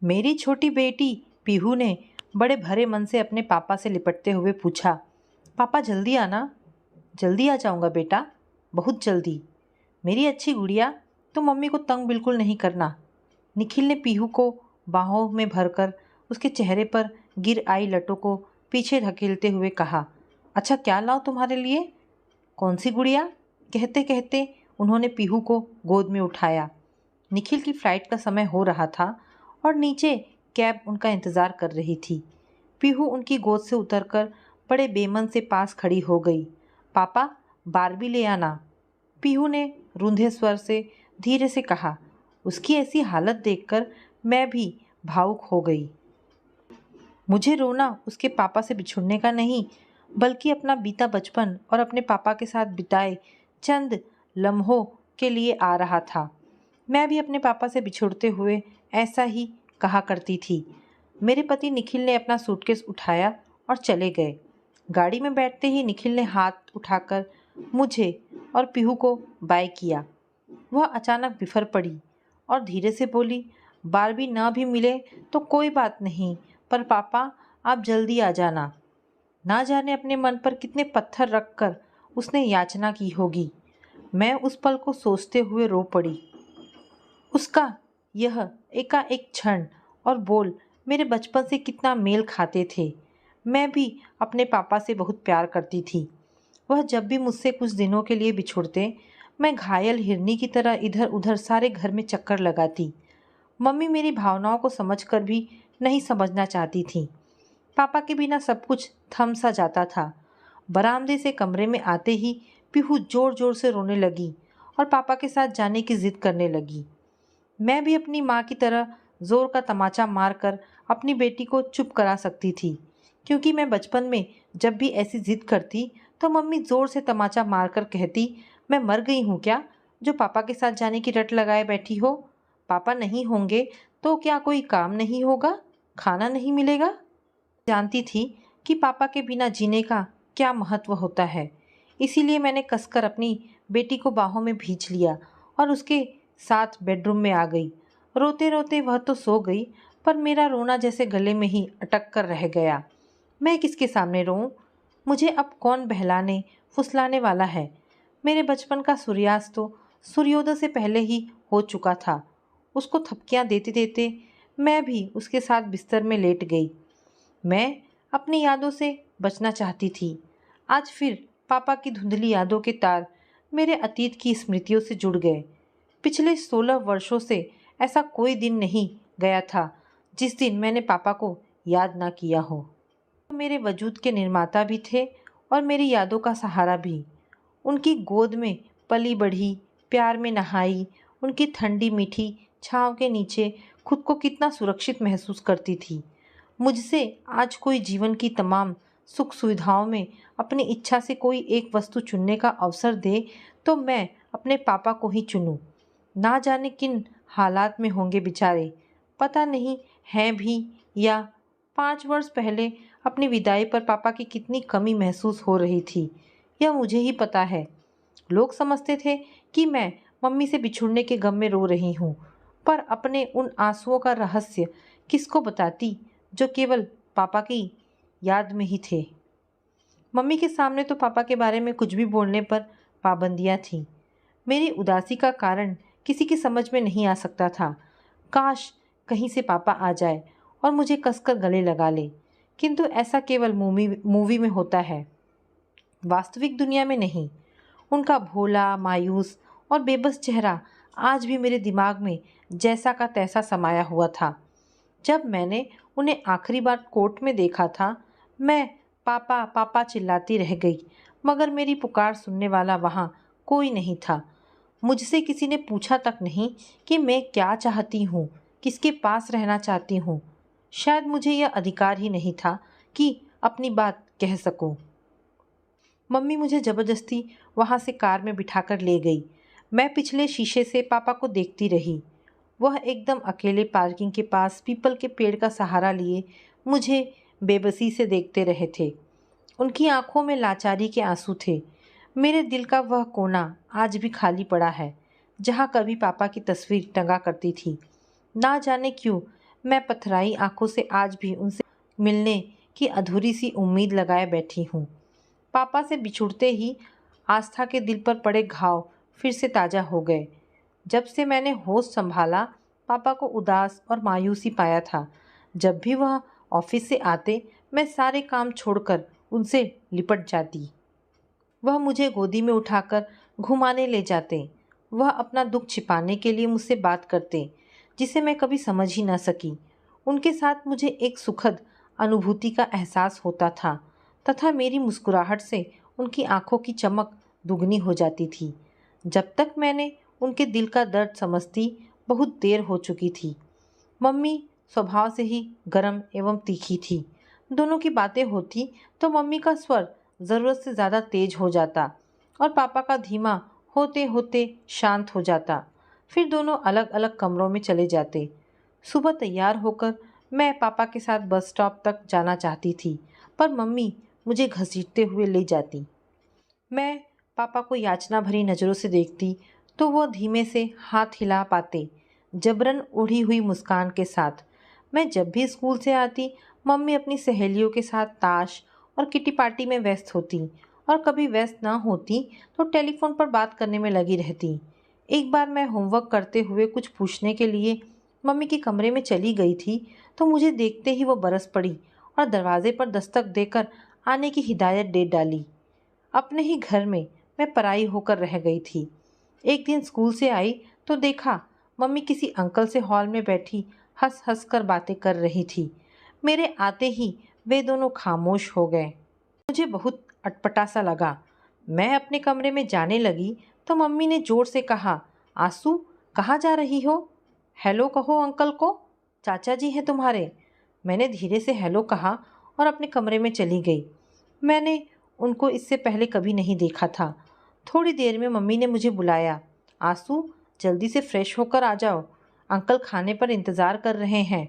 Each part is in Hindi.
मेरी छोटी बेटी पीहू ने बड़े भरे मन से अपने पापा से लिपटते हुए पूछा, पापा जल्दी आना। जल्दी आ जाऊंगा बेटा, बहुत जल्दी। मेरी अच्छी गुड़िया, तो मम्मी को तंग बिल्कुल नहीं करना। निखिल ने पीहू को बाहों में भरकर उसके चेहरे पर गिर आई लटों को पीछे धकेलते हुए कहा, अच्छा क्या लाऊं तुम्हारे लिए? कौन सी गुड़िया? कहते कहते उन्होंने पीहू को गोद में उठाया। निखिल की फ्लाइट का समय हो रहा था और नीचे कैब उनका इंतज़ार कर रही थी। पीहू उनकी गोद से उतरकर बड़े बेमन से पास खड़ी हो गई। पापा, बारबी ले आना, पीहू ने रूंधे स्वर से धीरे से कहा। उसकी ऐसी हालत देखकर मैं भी भावुक हो गई। मुझे रोना उसके पापा से बिछुड़ने का नहीं, बल्कि अपना बीता बचपन और अपने पापा के साथ बिताए चंद लम्हों के लिए आ रहा था। मैं भी अपने पापा से बिछुड़ते हुए ऐसा ही कहा करती थी। मेरे पति निखिल ने अपना सूटकेस उठाया और चले गए। गाड़ी में बैठते ही निखिल ने हाथ उठाकर मुझे और पीहू को बाय किया। वह अचानक बिफर पड़ी और धीरे से बोली, बारबी ना भी मिले तो कोई बात नहीं, पर पापा आप जल्दी आ जाना। ना जाने अपने मन पर कितने पत्थर रखकर उसने याचना की होगी। मैं उस पल को सोचते हुए रो पड़ी। उसका यह एकाएक क्षण और बोल मेरे बचपन से कितना मेल खाते थे। मैं भी अपने पापा से बहुत प्यार करती थी। वह जब भी मुझसे कुछ दिनों के लिए बिछुड़ते, मैं घायल हिरनी की तरह इधर उधर सारे घर में चक्कर लगाती। मम्मी मेरी भावनाओं को समझकर भी नहीं समझना चाहती थी। पापा के बिना सब कुछ थम सा जाता था। बरामदे से कमरे में आते ही पीहू जोर जोर से रोने लगी और पापा के साथ जाने की जिद करने लगी। मैं भी अपनी माँ की तरह जोर का तमाचा मारकर अपनी बेटी को चुप करा सकती थी, क्योंकि मैं बचपन में जब भी ऐसी जिद करती तो मम्मी जोर से तमाचा मारकर कहती, मैं मर गई हूँ क्या जो पापा के साथ जाने की रट लगाए बैठी हो? पापा नहीं होंगे तो क्या कोई काम नहीं होगा, खाना नहीं मिलेगा? जानती थी कि पापा के बिना जीने का क्या महत्व होता है। इसीलिए मैंने कसकर अपनी बेटी को बाहों में भींच लिया और उसके साथ बेडरूम में आ गई। रोते रोते वह तो सो गई, पर मेरा रोना जैसे गले में ही अटक कर रह गया। मैं किसके सामने रोऊं? मुझे अब कौन बहलाने फुसलाने वाला है? मेरे बचपन का सूर्यास्त तो सूर्योदय से पहले ही हो चुका था। उसको थपकियां देते देते मैं भी उसके साथ बिस्तर में लेट गई। मैं अपनी यादों से बचना चाहती थी। आज फिर पापा की धुंधली यादों के तार मेरे अतीत की स्मृतियों से जुड़ गए। पिछले 16 वर्षों से ऐसा कोई दिन नहीं गया था जिस दिन मैंने पापा को याद ना किया हो। मेरे वजूद के निर्माता भी थे और मेरी यादों का सहारा भी। उनकी गोद में पली बढ़ी, प्यार में नहाई, उनकी ठंडी मीठी छाँव के नीचे खुद को कितना सुरक्षित महसूस करती थी। मुझसे आज कोई जीवन की तमाम सुख सुविधाओं में अपनी इच्छा से कोई एक वस्तु चुनने का अवसर दे तो मैं अपने पापा को ही चुनूं। ना जाने किन हालात में होंगे बेचारे, पता नहीं हैं भी या। 5 वर्ष पहले अपनी विदाई पर पापा की कितनी कमी महसूस हो रही थी, यह मुझे ही पता है। लोग समझते थे कि मैं मम्मी से बिछुड़ने के गम में रो रही हूँ, पर अपने उन आंसुओं का रहस्य किसको बताती जो केवल पापा की याद में ही थे। मम्मी के सामने तो पापा के बारे में कुछ भी बोलने पर पाबंदियाँ थीं। मेरी उदासी का कारण किसी की समझ में नहीं आ सकता था। काश कहीं से पापा आ जाए और मुझे कसकर गले लगा ले, किंतु ऐसा केवल मूवी में होता है, वास्तविक दुनिया में नहीं। उनका भोला, मायूस और बेबस चेहरा आज भी मेरे दिमाग में जैसा का तैसा समाया हुआ था। जब मैंने उन्हें आखिरी बार कोर्ट में देखा था, मैं पापा पापा चिल्लाती रह गई, मगर मेरी पुकार सुनने वाला वहाँ कोई नहीं था। मुझसे किसी ने पूछा तक नहीं कि मैं क्या चाहती हूँ, किसके पास रहना चाहती हूँ। शायद मुझे यह अधिकार ही नहीं था कि अपनी बात कह सकूँ। मम्मी मुझे ज़बरदस्ती वहाँ से कार में बिठाकर ले गई। मैं पिछले शीशे से पापा को देखती रही। वह एकदम अकेले पार्किंग के पास पीपल के पेड़ का सहारा लिए मुझे बेबसी से देखते रहे थे। उनकी आंखों में लाचारी के आंसू थे। मेरे दिल का वह कोना आज भी खाली पड़ा है, जहाँ कभी पापा की तस्वीर टंगा करती थी। ना जाने क्यों मैं पथराई आंखों से आज भी उनसे मिलने की अधूरी सी उम्मीद लगाए बैठी हूँ। पापा से बिछुड़ते ही आस्था के दिल पर पड़े घाव फिर से ताज़ा हो गए। जब से मैंने होश संभाला, पापा को उदास और मायूसी पाया था। जब भी वह ऑफिस से आते, मैं सारे काम छोड़कर उनसे लिपट जाती। वह मुझे गोदी में उठाकर घुमाने ले जाते। वह अपना दुख छिपाने के लिए मुझसे बात करते, जिसे मैं कभी समझ ही न सकी। उनके साथ मुझे एक सुखद अनुभूति का एहसास होता था तथा मेरी मुस्कुराहट से उनकी आंखों की चमक दुगनी हो जाती थी। जब तक मैंने उनके दिल का दर्द समझती, बहुत देर हो चुकी थी। मम्मी स्वभाव से ही गर्म एवं तीखी थी। दोनों की बातें होती तो मम्मी का स्वर ज़रूरत से ज़्यादा तेज हो जाता और पापा का धीमा होते होते शांत हो जाता। फिर दोनों अलग अलग कमरों में चले जाते। सुबह तैयार होकर मैं पापा के साथ बस स्टॉप तक जाना चाहती थी, पर मम्मी मुझे घसीटते हुए ले जाती। मैं पापा को याचना भरी नज़रों से देखती तो वो धीमे से हाथ हिला पाते, जबरन उड़ी हुई मुस्कान के साथ। मैं जब भी स्कूल से आती, मम्मी अपनी सहेलियों के साथ ताश और किटी पार्टी में व्यस्त होती और कभी व्यस्त ना होती तो टेलीफोन पर बात करने में लगी रहती। एक बार मैं होमवर्क करते हुए कुछ पूछने के लिए मम्मी के कमरे में चली गई थी तो मुझे देखते ही वो बरस पड़ी और दरवाजे पर दस्तक देकर आने की हिदायत दे डाली। अपने ही घर में मैं पराई होकर रह गई थी। एक दिन स्कूल से आई तो देखा मम्मी किसी अंकल से हॉल में बैठी हंस हंस कर बातें कर रही थी। मेरे आते ही वे दोनों खामोश हो गए। मुझे बहुत अटपटा सा लगा। मैं अपने कमरे में जाने लगी तो मम्मी ने जोर से कहा, आंसू कहाँ जा रही हो? हेलो कहो अंकल को, चाचा जी हैं तुम्हारे। मैंने धीरे से हेलो कहा और अपने कमरे में चली गई। मैंने उनको इससे पहले कभी नहीं देखा था। थोड़ी देर में मम्मी ने मुझे बुलाया, आंसू जल्दी से फ्रेश होकर आ जाओ, अंकल खाने पर इंतज़ार कर रहे हैं।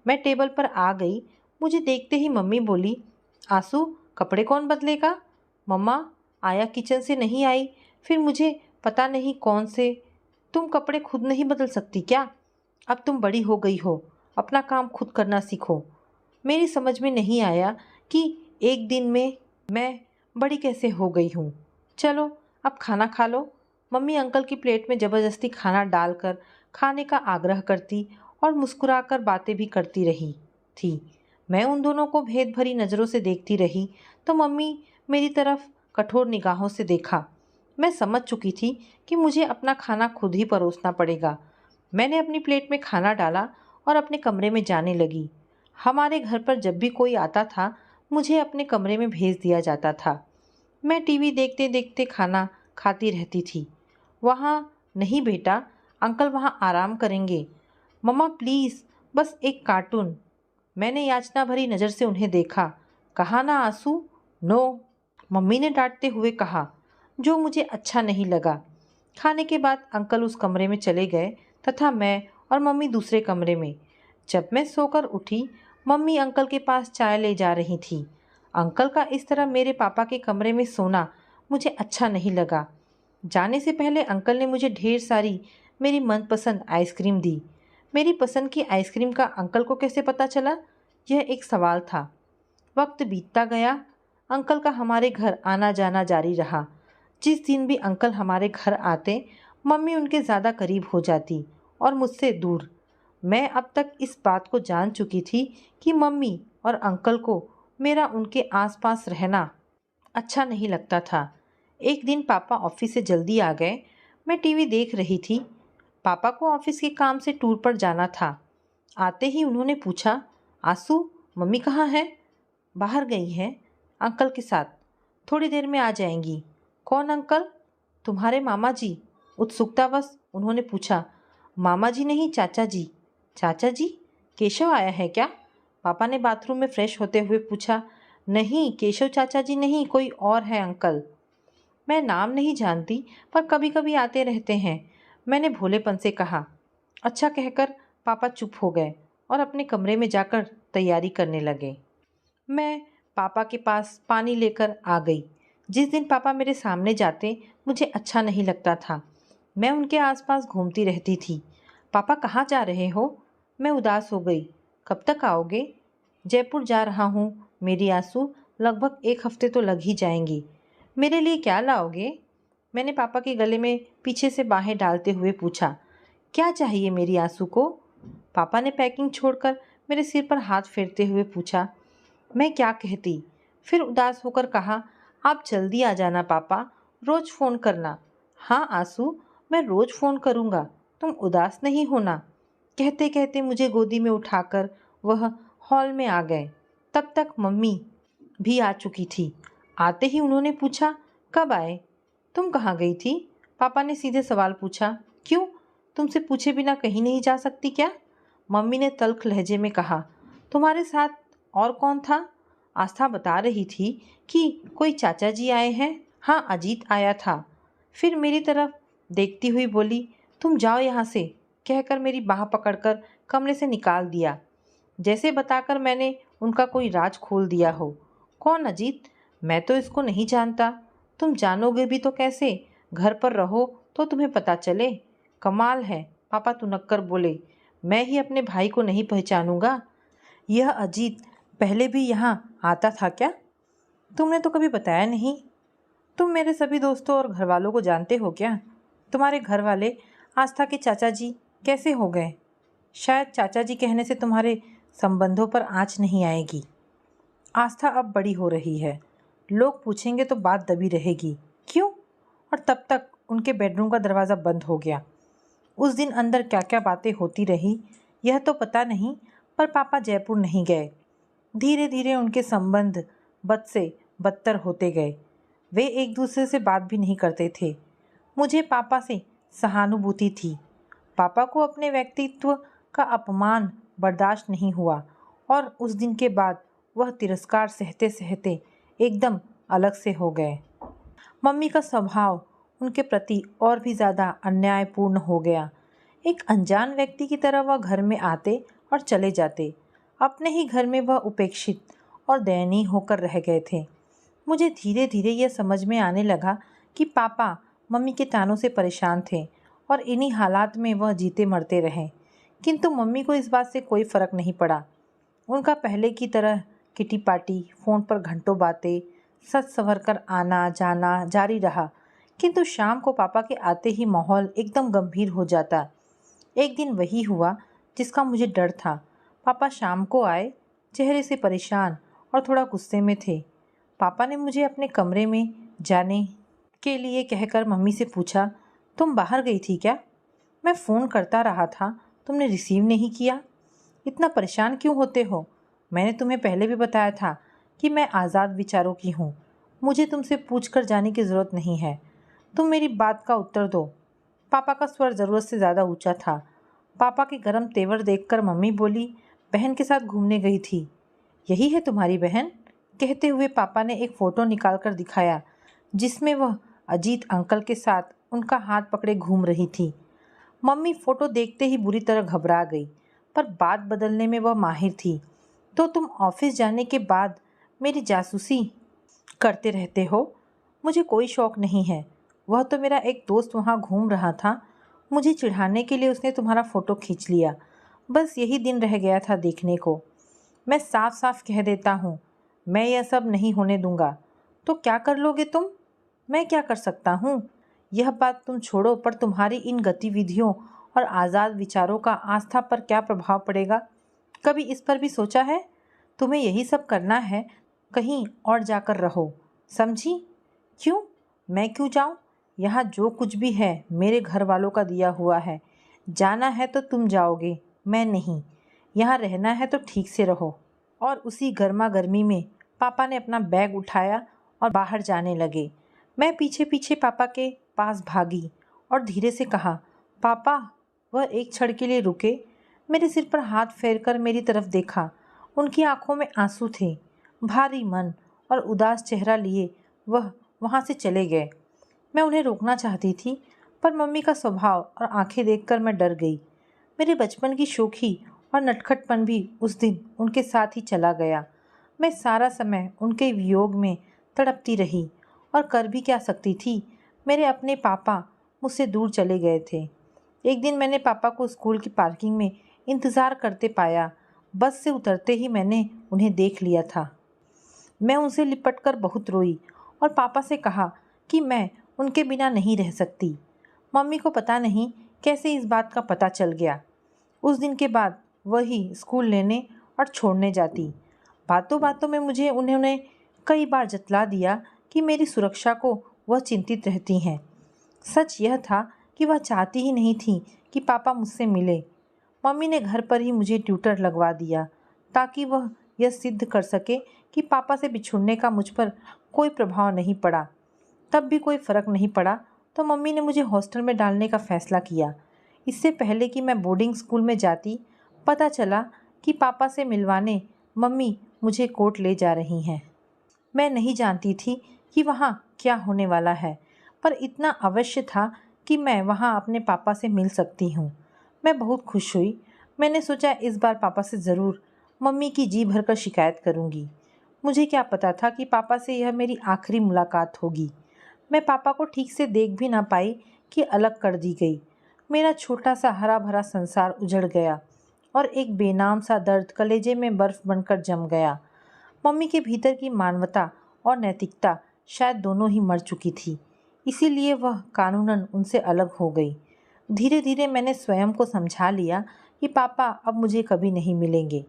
मैं टेबल पर आ गई। मुझे देखते ही मम्मी बोली, आंसू कपड़े कौन बदलेगा? मम्मा आया किचन से नहीं आई, फिर मुझे पता नहीं कौन से। तुम कपड़े खुद नहीं बदल सकती क्या? अब तुम बड़ी हो गई हो, अपना काम खुद करना सीखो। मेरी समझ में नहीं आया कि एक दिन में मैं बड़ी कैसे हो गई हूँ। चलो अब खाना खा लो। मम्मी अंकल की प्लेट में ज़बरदस्ती खाना डालकर खाने का आग्रह करती और मुस्कुराकर बातें भी करती रही थी। मैं उन दोनों को भेद भरी नज़रों से देखती रही तो मम्मी मेरी तरफ कठोर निगाहों से देखा। मैं समझ चुकी थी कि मुझे अपना खाना खुद ही परोसना पड़ेगा। मैंने अपनी प्लेट में खाना डाला और अपने कमरे में जाने लगी। हमारे घर पर जब भी कोई आता था, मुझे अपने कमरे में भेज दिया जाता था। मैं टीवी देखते देखते खाना खाती रहती थी। वहाँ नहीं बेटा, अंकल वहाँ आराम करेंगे। मम्मा प्लीज़ बस एक कार्टून। मैंने याचना भरी नज़र से उन्हें देखा। कहा ना आंसू? नो, मम्मी ने डांटते हुए कहा, जो मुझे अच्छा नहीं लगा। खाने के बाद अंकल उस कमरे में चले गए तथा मैं और मम्मी दूसरे कमरे में। जब मैं सोकर उठी, मम्मी अंकल के पास चाय ले जा रही थी। अंकल का इस तरह मेरे पापा के कमरे में सोना मुझे अच्छा नहीं लगा। जाने से पहले अंकल ने मुझे ढेर सारी मेरी मनपसंद आइसक्रीम दी। मेरी पसंद की आइसक्रीम का अंकल को कैसे पता चला, यह एक सवाल था। वक्त बीतता गया। अंकल का हमारे घर आना जाना जारी रहा। जिस दिन भी अंकल हमारे घर आते, मम्मी उनके ज़्यादा करीब हो जाती और मुझसे दूर। मैं अब तक इस बात को जान चुकी थी कि मम्मी और अंकल को मेरा उनके आसपास रहना अच्छा नहीं लगता था। एक दिन पापा ऑफिस से जल्दी आ गए। मैं टीवी देख रही थी। पापा को ऑफिस के काम से टूर पर जाना था। आते ही उन्होंने पूछा, आंसू मम्मी कहाँ है? बाहर गई हैं अंकल के साथ, थोड़ी देर में आ जाएंगी। कौन अंकल? तुम्हारे मामा जी। उत्सुकतावश उन्होंने पूछा। मामा जी नहीं, चाचा जी। चाचा जी? केशव आया है क्या? पापा ने बाथरूम में फ्रेश होते हुए पूछा। नहीं, केशव चाचा जी नहीं, कोई और है अंकल। मैं नाम नहीं जानती, पर कभी कभी आते रहते हैं, मैंने भोलेपन से कहा। अच्छा कहकर पापा चुप हो गए और अपने कमरे में जाकर तैयारी करने लगे। मैं पापा के पास पानी लेकर आ गई। जिस दिन पापा मेरे सामने जाते, मुझे अच्छा नहीं लगता था। मैं उनके आसपास घूमती रहती थी। पापा कहाँ जा रहे हो? मैं उदास हो गई। कब तक आओगे? जयपुर जा रहा हूँ मेरी आंसू, लगभग 1 हफ्ते तो लग ही जाएंगी। मेरे लिए क्या लाओगे? मैंने पापा के गले में पीछे से बाहें डालते हुए पूछा। क्या चाहिए मेरी आंसू को? पापा ने पैकिंग छोड़कर मेरे सिर पर हाथ फेरते हुए पूछा। मैं क्या कहती, फिर उदास होकर कहा, आप जल्दी आ जाना पापा, रोज़ फ़ोन करना। हाँ आंसू, मैं रोज़ फ़ोन करूँगा, तुम उदास नहीं होना। कहते कहते मुझे गोदी में उठाकर वह हॉल में आ गए। तब तक मम्मी भी आ चुकी थी। आते ही उन्होंने पूछा, कब आए? तुम कहाँ गई थी? पापा ने सीधे सवाल पूछा। क्यों, तुमसे पूछे बिना कहीं नहीं जा सकती क्या? मम्मी ने तल्ख लहजे में कहा। तुम्हारे साथ और कौन था? आस्था बता रही थी कि कोई चाचा जी आए हैं। हाँ, अजीत आया था। फिर मेरी तरफ देखती हुई बोली, तुम जाओ यहाँ से, कहकर मेरी बाह पकड़कर कमरे से निकाल दिया, जैसे बताकर मैंने उनका कोई राज खोल दिया हो। कौन अजीत? मैं तो इसको नहीं जानता। तुम जानोगे भी तो कैसे? घर पर रहो तो तुम्हें पता चले। कमाल है, पापा तुनक्कर बोले। मैं ही अपने भाई को नहीं पहचानूंगा। यह अजीत पहले भी यहाँ आता था क्या? तुमने तो कभी बताया नहीं। तुम मेरे सभी दोस्तों और घर वालों को जानते हो क्या? तुम्हारे घर वाले आस्था के चाचा जी कैसे हो गए? शायद चाचा जी कहने से तुम्हारे संबंधों पर आँच नहीं आएगी। आस्था अब बड़ी हो रही है, लोग पूछेंगे तो बात दबी रहेगी। क्यों? और तब तक उनके बेडरूम का दरवाज़ा बंद हो गया। उस दिन अंदर क्या क्या बातें होती रही यह तो पता नहीं, पर पापा जयपुर नहीं गए। धीरे धीरे उनके संबंध बद से बदतर होते गए। वे एक दूसरे से बात भी नहीं करते थे। मुझे पापा से सहानुभूति थी। पापा को अपने व्यक्तित्व का अपमान बर्दाश्त नहीं हुआ और उस दिन के बाद वह तिरस्कार सहते सहते एकदम अलग से हो गए। मम्मी का स्वभाव उनके प्रति और भी ज़्यादा अन्यायपूर्ण हो गया। एक अनजान व्यक्ति की तरह वह घर में आते और चले जाते। अपने ही घर में वह उपेक्षित और दयनीय होकर रह गए थे। मुझे धीरे धीरे यह समझ में आने लगा कि पापा मम्मी के तानों से परेशान थे और इन्हीं हालात में वह जीते मरते रहे। किंतु मम्मी को इस बात से कोई फ़र्क नहीं पड़ा। उनका पहले की तरह किटी पार्टी, फ़ोन पर घंटों बातें, सच संवर कर आना जाना जारी रहा। किंतु शाम को पापा के आते ही माहौल एकदम गंभीर हो जाता। एक दिन वही हुआ जिसका मुझे डर था। पापा शाम को आए, चेहरे से परेशान और थोड़ा गुस्से में थे। पापा ने मुझे अपने कमरे में जाने के लिए कहकर मम्मी से पूछा, तुम बाहर गई थी क्या? मैं फ़ोन करता रहा था, तुमने रिसीव नहीं किया। इतना परेशान क्यों होते हो? मैंने तुम्हें पहले भी बताया था कि मैं आज़ाद विचारों की हूँ। मुझे तुमसे पूछ कर जाने की ज़रूरत नहीं है। तुम मेरी बात का उत्तर दो। पापा का स्वर ज़रूरत से ज़्यादा ऊंचा था। पापा के गर्म तेवर देखकर मम्मी बोली, बहन के साथ घूमने गई थी। यही है तुम्हारी बहन? कहते हुए पापा ने एक फ़ोटो निकाल कर दिखाया जिसमें वह अजीत अंकल के साथ उनका हाथ पकड़े घूम रही थी। मम्मी फ़ोटो देखते ही बुरी तरह घबरा गई, पर बात बदलने में वह माहिर थी। तो तुम ऑफिस जाने के बाद मेरी जासूसी करते रहते हो? मुझे कोई शौक़ नहीं है। वह तो मेरा एक दोस्त वहाँ घूम रहा था, मुझे चिढ़ाने के लिए उसने तुम्हारा फ़ोटो खींच लिया। बस यही दिन रह गया था देखने को। मैं साफ साफ कह देता हूँ, मैं यह सब नहीं होने दूंगा। तो क्या कर लोगे तुम? मैं क्या कर सकता हूँ? यह बात तुम छोड़ो, पर तुम्हारी इन गतिविधियों और आज़ाद विचारों का आस्था पर क्या प्रभाव पड़ेगा? कभी इस पर भी सोचा है? तुम्हें यही सब करना है, कहीं और जाकर रहो, समझी? क्यों? मैं क्यों जाऊँ? यहाँ जो कुछ भी है मेरे घर वालों का दिया हुआ है। जाना है तो तुम जाओगे, मैं नहीं। यहाँ रहना है तो ठीक से रहो। और उसी गर्मा गर्मी में पापा ने अपना बैग उठाया और बाहर जाने लगे। मैं पीछे पीछे पापा के पास भागी और धीरे से कहा, पापा। वह एक क्षण के लिए रुके, मेरे सिर पर हाथ फेरकर मेरी तरफ देखा। उनकी आंखों में आंसू थे। भारी मन और उदास चेहरा लिए वह वहाँ से चले गए। मैं उन्हें रोकना चाहती थी, पर मम्मी का स्वभाव और आंखें देखकर मैं डर गई। मेरे बचपन की शोखी और नटखटपन भी उस दिन उनके साथ ही चला गया। मैं सारा समय उनके वियोग में तड़पती रही और कर भी क्या सकती थी। मेरे अपने पापा मुझसे दूर चले गए थे। एक दिन मैंने पापा को स्कूल की पार्किंग में इंतज़ार करते पाया। बस से उतरते ही मैंने उन्हें देख लिया था। मैं उनसे लिपटकर बहुत रोई और पापा से कहा कि मैं उनके बिना नहीं रह सकती। मम्मी को पता नहीं कैसे इस बात का पता चल गया। उस दिन के बाद वही स्कूल लेने और छोड़ने जाती। बातों बातों में मुझे उन्होंने कई बार जतला दिया कि मेरी सुरक्षा को वह चिंतित रहती हैं। सच यह था कि वह चाहती ही नहीं थी कि पापा मुझसे मिले। मम्मी ने घर पर ही मुझे ट्यूटर लगवा दिया ताकि वह यह सिद्ध कर सके कि पापा से बिछुड़ने का मुझ पर कोई प्रभाव नहीं पड़ा। तब भी कोई फ़र्क नहीं पड़ा तो मम्मी ने मुझे हॉस्टल में डालने का फ़ैसला किया। इससे पहले कि मैं बोर्डिंग स्कूल में जाती, पता चला कि पापा से मिलवाने मम्मी मुझे कोर्ट ले जा रही हैं। मैं नहीं जानती थी कि वहाँ क्या होने वाला है, पर इतना अवश्य था कि मैं वहाँ अपने पापा से मिल सकती हूँ। मैं बहुत खुश हुई। मैंने सोचा इस बार पापा से ज़रूर मम्मी की जी भरकर शिकायत करूँगी। मुझे क्या पता था कि पापा से यह मेरी आखिरी मुलाकात होगी। मैं पापा को ठीक से देख भी ना पाई कि अलग कर दी गई। मेरा छोटा सा हरा भरा संसार उजड़ गया और एक बेनाम सा दर्द कलेजे में बर्फ़ बनकर जम गया। मम्मी के भीतर की मानवता और नैतिकता शायद दोनों ही मर चुकी थी, इसीलिए वह कानूनन उनसे अलग हो गई। धीरे धीरे मैंने स्वयं को समझा लिया कि पापा अब मुझे कभी नहीं मिलेंगे।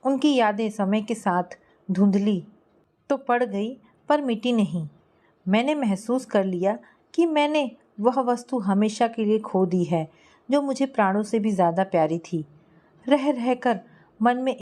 उनकी यादें समय के साथ धुंधली तो पड़ गई पर मिटी नहीं। मैंने महसूस कर लिया कि मैंने वह वस्तु हमेशा के लिए खो दी है जो मुझे प्राणों से भी ज़्यादा प्यारी थी। रह रहकर मन में